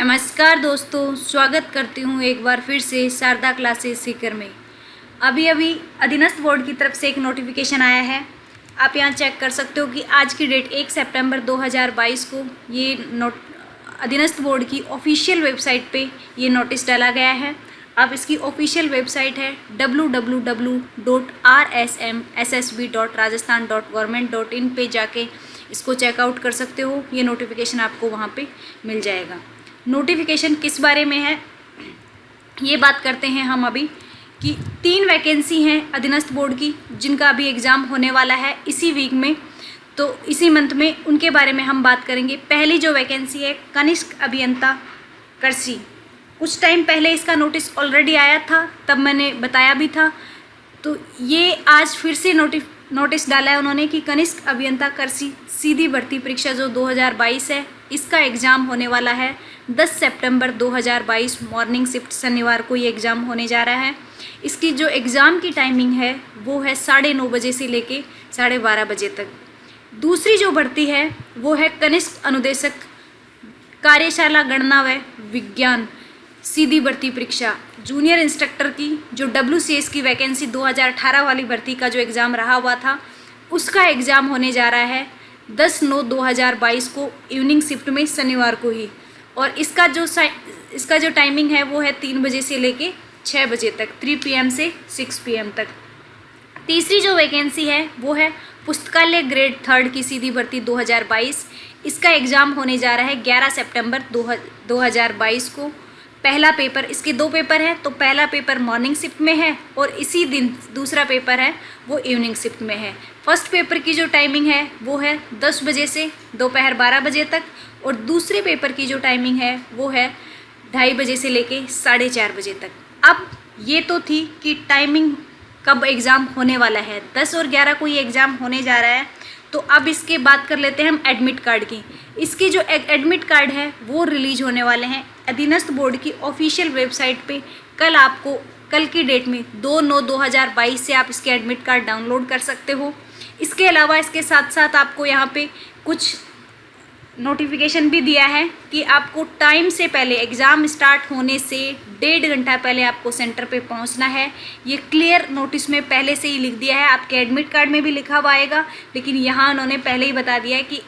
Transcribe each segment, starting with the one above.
नमस्कार दोस्तों, स्वागत करती हूँ एक बार फिर से शारदा क्लासेस सीकर में। अभी अधीनस्थ बोर्ड की तरफ से एक नोटिफिकेशन आया है। आप यहाँ चेक कर सकते हो कि आज की डेट 1 सितंबर 2022 को ये अधीनस्थ बोर्ड की ऑफिशियल वेबसाइट पे ये नोटिस डाला गया है। आप इसकी ऑफिशियल वेबसाइट है www.rsmssb.rajasthan.government.in पे जाके इसको चेकआउट कर सकते हो। ये नोटिफिकेशन आपको वहाँ पे मिल जाएगा। नोटिफिकेशन किस बारे में है ये बात करते हैं हम अभी कि 3 वैकेंसी हैं अधीनस्थ बोर्ड की जिनका अभी एग्ज़ाम होने वाला है इसी वीक में, तो इसी मंथ में उनके बारे में हम बात करेंगे। पहली जो वैकेंसी है कनिष्क अभियंता कृषि, कुछ टाइम पहले इसका नोटिस ऑलरेडी आया था, तब मैंने बताया भी था। तो ये आज फिर से नोटिस डाला है उन्होंने कि कनिष्क अभियंता कृषि सीधी भर्ती परीक्षा जो 2022 है इसका एग्ज़ाम होने वाला है 10 सितंबर 2022 मॉर्निंग शिफ्ट शनिवार को ये एग्ज़ाम होने जा रहा है। इसकी जो एग्ज़ाम की टाइमिंग है वो है 9:30 बजे से लेके 12:30 बजे तक। दूसरी जो भर्ती है वो है कनिष्क अनुदेशक कार्यशाला गणना व विज्ञान सीधी भर्ती परीक्षा जूनियर इंस्ट्रक्टर की जो WCS की वैकेंसी 2018 वाली भर्ती का जो एग्ज़ाम रहा हुआ था उसका एग्ज़ाम होने जा रहा है 10/9/2022 को इवनिंग शिफ्ट में शनिवार को ही। और इसका जो टाइमिंग है वो है 3 बजे से लेके 6 बजे तक, 3 PM से 6 PM तक। तीसरी जो वैकेंसी है वो है पुस्तकालय ग्रेड 3 की सीधी भर्ती 2022। इसका एग्ज़ाम होने जा रहा है 11 सितंबर 2022 को। पहला पेपर, इसके 2 पेपर हैं, तो पहला पेपर मॉर्निंग शिफ्ट में है और इसी दिन दूसरा पेपर है वो इवनिंग शिफ्ट में है। फर्स्ट पेपर की जो टाइमिंग है वो है 10 बजे से दोपहर 12 बजे तक और दूसरे पेपर की जो टाइमिंग है वो है 2:30 बजे से लेके 4:30 बजे तक। अब ये तो थी कि टाइमिंग कब एग्ज़ाम होने वाला है, 10 और 11 को ये एग्ज़ाम होने जा रहा है। तो अब इसके बात कर लेते हैं हम एडमिट कार्ड की। इसकी जो एडमिट कार्ड है वो रिलीज होने वाले हैं अधीनस्थ बोर्ड की ऑफिशियल वेबसाइट पे। कल की डेट में 2/9/2022 से आप इसके एडमिट कार्ड डाउनलोड कर सकते हो। इसके अलावा इसके साथ साथ आपको यहाँ पे कुछ नोटिफिकेशन भी दिया है कि आपको टाइम से पहले, एग्ज़ाम स्टार्ट होने से 1.5 घंटा पहले आपको सेंटर पे पहुंचना है। ये क्लियर नोटिस में पहले से ही लिख दिया है, आपके एडमिट कार्ड में भी लिखा हुआ आएगा, लेकिन यहाँ उन्होंने पहले ही बता दिया है कि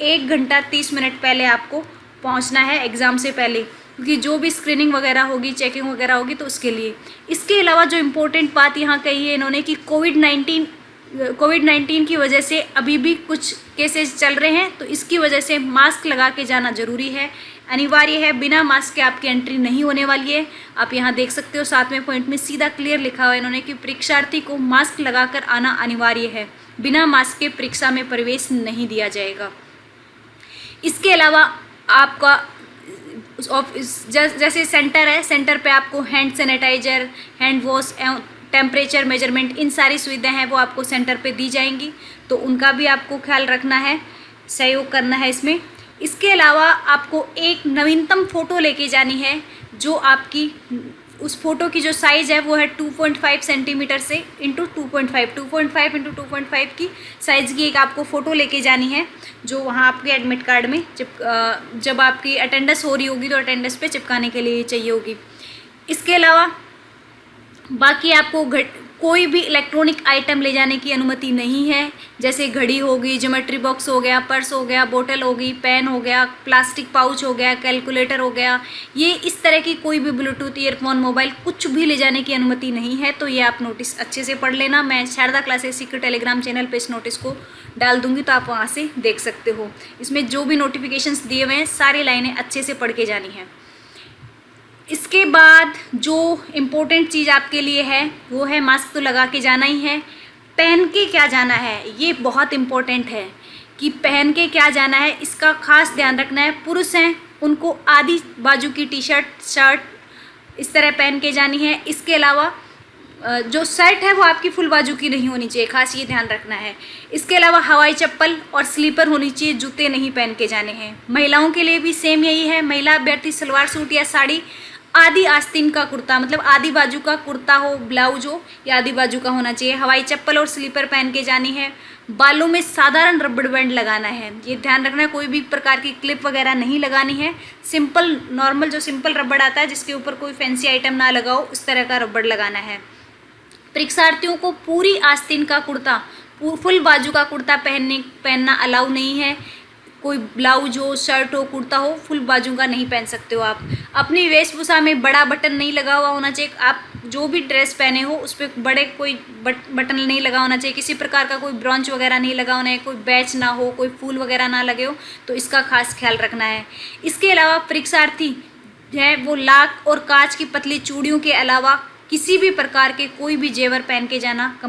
1 घंटा 30 मिनट पहले आपको पहुंचना है एग्ज़ाम से पहले, क्योंकि जो भी स्क्रीनिंग वगैरह होगी, चेकिंग वगैरह होगी तो उसके लिए। इसके अलावा जो इम्पोर्टेंट बात यहाँ कही है इन्होंने कि कोविड-19 की वजह से अभी भी कुछ केसेस चल रहे हैं, तो इसकी वजह से मास्क लगा के जाना ज़रूरी है, अनिवार्य है। बिना मास्क के आपकी एंट्री नहीं होने वाली है। आप यहाँ देख सकते हो 7वें पॉइंट में सीधा क्लियर लिखा हुआ है इन्होंने कि परीक्षार्थी को मास्क लगाकर आना अनिवार्य है, बिना मास्क के परीक्षा में प्रवेश नहीं दिया जाएगा। इसके अलावा आपका जैसे सेंटर है, सेंटर पे आपको हैंड सैनिटाइजर, हैंड वॉश एवं टेम्परेचर मेजरमेंट, इन सारी सुविधाएं हैं वो आपको सेंटर पे दी जाएंगी, तो उनका भी आपको ख्याल रखना है, सहयोग करना है इसमें। इसके अलावा आपको एक नवीनतम फ़ोटो लेके जानी है, जो आपकी उस फोटो की जो साइज़ है वो है 2.5 सेंटीमीटर से इंटू 2.5 इंटू 2.5 की साइज़ की एक आपको फ़ोटो लेके जानी है, जो वहाँ आपके एडमिट कार्ड में जब आपकी अटेंडेंस हो रही होगी तो अटेंडेंस पे चिपकाने के लिए चाहिए होगी। इसके अलावा बाकी आपको कोई भी इलेक्ट्रॉनिक आइटम ले जाने की अनुमति नहीं है, जैसे घड़ी होगी, ज्योमेट्री बॉक्स हो गया, पर्स हो गया, बोतल होगी, पेन हो गया, प्लास्टिक पाउच हो गया, कैलकुलेटर हो गया। ये इस तरह की कोई भी ब्लूटूथ, ईयरफोन, मोबाइल कुछ भी ले जाने की अनुमति नहीं है। तो ये आप नोटिस अच्छे से पढ़ लेना। मैं Sharda classes Sikar Telegram channel पर इस नोटिस को डाल दूँगी, तो आप वहाँ से देख सकते हो। इसमें जो भी नोटिफिकेशंस दिए हुए हैं सारी लाइनें अच्छे से पढ़ के जानी है। इसके बाद जो इम्पोर्टेंट चीज़ आपके लिए है वो है मास्क तो लगा के जाना ही है। पहन के क्या जाना है ये बहुत इम्पोर्टेंट है कि पहन के क्या जाना है, इसका खास ध्यान रखना है। पुरुष हैं उनको आधी बाजू की शर्ट इस तरह पहन के जानी है। इसके अलावा जो शर्ट है वो आपकी फुल बाजू की नहीं होनी चाहिए, खास ये ध्यान रखना है। इसके अलावा हवाई चप्पल और स्लीपर होनी चाहिए, जूते नहीं पहन के जाने हैं। महिलाओं के लिए भी सेम यही है। महिला अभ्यर्थी सलवार सूट या साड़ी आधी आस्तीन का कुर्ता, मतलब आधी बाजू का कुर्ता हो, ब्लाउज हो, या आधी बाजू का होना चाहिए। हवाई चप्पल और स्लीपर पहन के जानी है। बालों में साधारण रबड़ बैंड लगाना है, ये ध्यान रखना है, कोई भी प्रकार की क्लिप वगैरह नहीं लगानी है। सिंपल नॉर्मल जो सिंपल रबड़ आता है जिसके ऊपर कोई फैंसी आइटम ना लगाओ, उस तरह का रबड़ लगाना है। परीक्षार्थियों को पूरी आस्तीन का कुर्ता, फुल बाजू का कुर्ता पहनना अलाउ नहीं है। कोई ब्लाउज हो, शर्ट हो, कुर्ता हो, फुल बाजू का नहीं पहन सकते हो आप। अपनी वेशभूषा में बड़ा बटन नहीं लगा हुआ होना चाहिए। आप जो भी ड्रेस पहने हो उस पर बड़े कोई बटन नहीं लगा होना चाहिए। किसी प्रकार का कोई ब्रॉन्च वगैरह नहीं लगा होना है, कोई बैच ना हो, कोई फूल वगैरह ना लगे हो, तो इसका खास ख्याल रखना है। इसके अलावा परीक्षार्थी है वो लाख और कांच की पतली चूड़ियों के अलावा किसी भी प्रकार के कोई भी जेवर पहन के जाना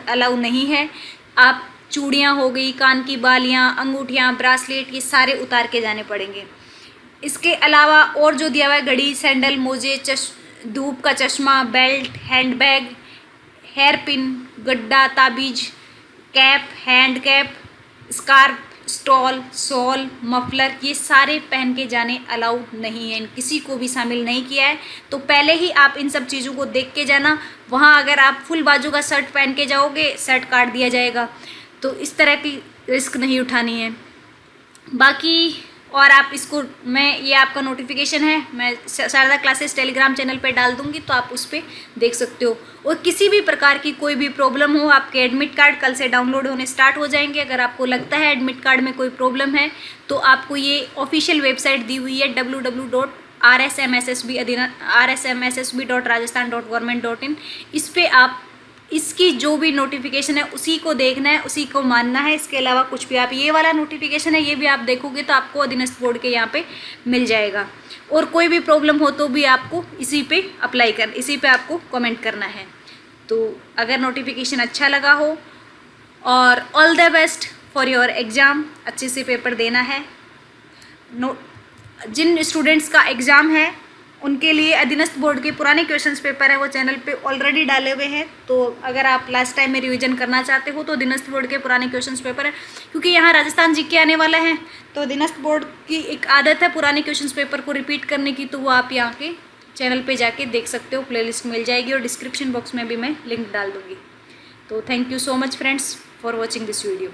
अलाउ नहीं है। आप चूड़ियाँ हो गई, कान की बालियाँ, अंगूठियाँ, ब्रासलेट, ये सारे उतार के जाने पड़ेंगे। इसके अलावा और जो दिया हुआ है, घड़ी, सैंडल, मोजे, धूप का चश्मा, बेल्ट, हैंडबैग, हेयर पिन, गड्ढा, ताबीज, cap, hand cap, scarf, stall, shawl, muffler, ये सारे पहन के जाने अलाउड नहीं है। इन किसी को भी शामिल नहीं किया है। तो पहले ही आप इन सब चीज़ों को देख के जाना। वहाँ अगर आप फुल बाजू का शर्ट पहन के जाओगे, शर्ट काट दिया जाएगा, तो इस तरह की रिस्क नहीं उठानी है। बाकी और आप इसको, ये आपका नोटिफिकेशन है, मैं शारदा क्लासेस टेलीग्राम चैनल पे डाल दूंगी, तो आप उस पर देख सकते हो। और किसी भी प्रकार की कोई भी प्रॉब्लम हो, आपके एडमिट कार्ड कल से डाउनलोड होने स्टार्ट हो जाएंगे। अगर आपको लगता है एडमिट कार्ड में कोई प्रॉब्लम है, तो आपको ये ऑफिशियल वेबसाइट दी हुई है www.rsmssb.rajasthan.government.in। इस पर आप इसकी जो भी नोटिफिकेशन है उसी को देखना है, उसी को मानना है। इसके अलावा कुछ भी, आप ये वाला नोटिफिकेशन है ये भी आप देखोगे तो आपको अधीनस्थ बोर्ड के यहाँ पे मिल जाएगा। और कोई भी प्रॉब्लम हो तो भी आपको इसी पे आपको कमेंट करना है। तो अगर नोटिफिकेशन अच्छा लगा हो, और all the best for your exam, अच्छे से पेपर देना है। जिन स्टूडेंट्स का एग्ज़ाम है उनके लिए अधीनस्थ बोर्ड के पुराने क्वेश्चंस पेपर है वो चैनल पे ऑलरेडी डाले हुए हैं। तो अगर आप लास्ट टाइम में रिवीजन करना चाहते हो तो अधीनस्थ बोर्ड के पुराने क्वेश्चंस पेपर है, क्योंकि यहाँ राजस्थान जीके आने वाला है, तो अधीनस्थ बोर्ड की एक आदत है पुराने क्वेश्चंस पेपर को रिपीट करने की। तो वो आप यहाँ के चैनल पे जाके देख सकते हो, प्लेलिस्ट मिल जाएगी, और डिस्क्रिप्शन बॉक्स में भी मैं लिंक डाल दूँगी। तो thank you so much friends for watching this video.